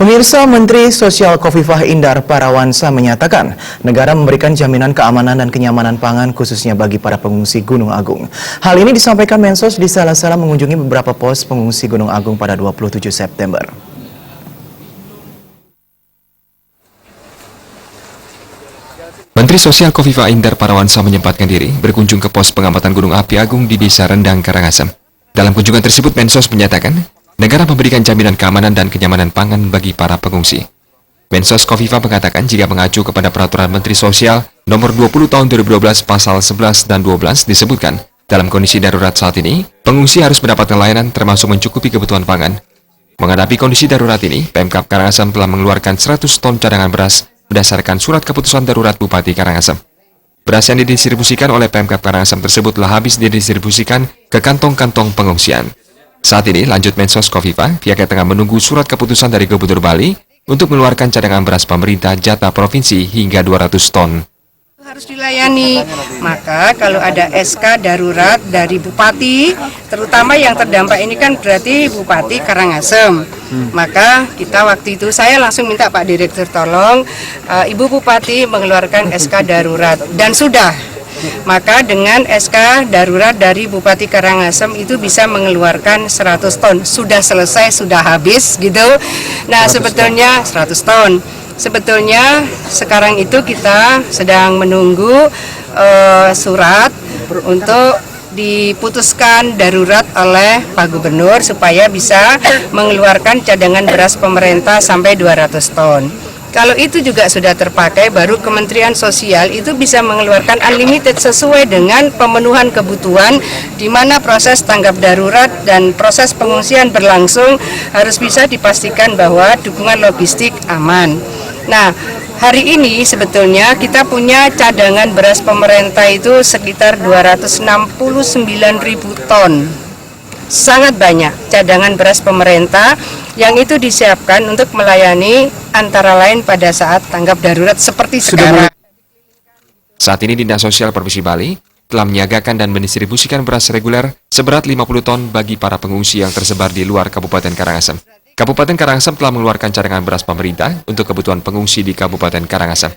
Pemirsa, Menteri Sosial Khofifah Indar Parawansa menyatakan negara memberikan jaminan keamanan dan kenyamanan pangan khususnya bagi para pengungsi Gunung Agung. Hal ini disampaikan Mensos di sela-sela mengunjungi beberapa pos pengungsi Gunung Agung pada 27 September. Menteri Sosial Khofifah Indar Parawansa menyempatkan diri berkunjung ke pos pengamatan Gunung Api Agung di Desa Rendang, Karangasem. Dalam kunjungan tersebut, Mensos menyatakan negara memberikan jaminan keamanan dan kenyamanan pangan bagi para pengungsi. Mensos Khofifah mengatakan jika mengacu kepada Peraturan Menteri Sosial Nomor 20 Tahun 2012 Pasal 11 dan 12 disebutkan, dalam kondisi darurat saat ini, pengungsi harus mendapatkan layanan termasuk mencukupi kebutuhan pangan. Menghadapi kondisi darurat ini, Pemkab Karangasem telah mengeluarkan 100 ton cadangan beras berdasarkan surat keputusan darurat Bupati Karangasem. Beras yang didistribusikan oleh Pemkab Karangasem tersebut telah habis didistribusikan ke kantong-kantong pengungsian. Saat ini, lanjut Mensos Khofifah, pihaknya tengah menunggu surat keputusan dari Gubernur Bali untuk mengeluarkan cadangan beras pemerintah jatah provinsi hingga 200 ton. Harus dilayani, maka kalau ada SK darurat dari Bupati, terutama yang terdampak ini kan berarti Bupati Karangasem, maka kita waktu itu saya langsung minta Pak Direktur tolong Ibu Bupati mengeluarkan SK darurat, dan sudah. Maka dengan SK darurat dari Bupati Karangasem itu bisa mengeluarkan 100 ton, sudah selesai, sudah habis gitu. Nah sebetulnya 100 ton. Sebetulnya sekarang itu kita sedang menunggu surat untuk diputuskan darurat oleh Pak Gubernur supaya bisa mengeluarkan cadangan beras pemerintah sampai 200 ton. Kalau itu juga sudah terpakai, baru Kementerian Sosial itu bisa mengeluarkan unlimited sesuai dengan pemenuhan kebutuhan, di mana proses tanggap darurat dan proses pengungsian berlangsung harus bisa dipastikan bahwa dukungan logistik aman. Nah, hari ini sebetulnya kita punya cadangan beras pemerintah itu sekitar 269.000 ton. Sangat banyak cadangan beras pemerintah yang itu disiapkan untuk melayani antara lain pada saat tanggap darurat seperti sekarang. Saat ini Dinas Sosial Provinsi Bali telah menyiagakan dan mendistribusikan beras reguler seberat 50 ton bagi para pengungsi yang tersebar di luar Kabupaten Karangasem. Kabupaten Karangasem telah mengeluarkan cadangan beras pemerintah untuk kebutuhan pengungsi di Kabupaten Karangasem.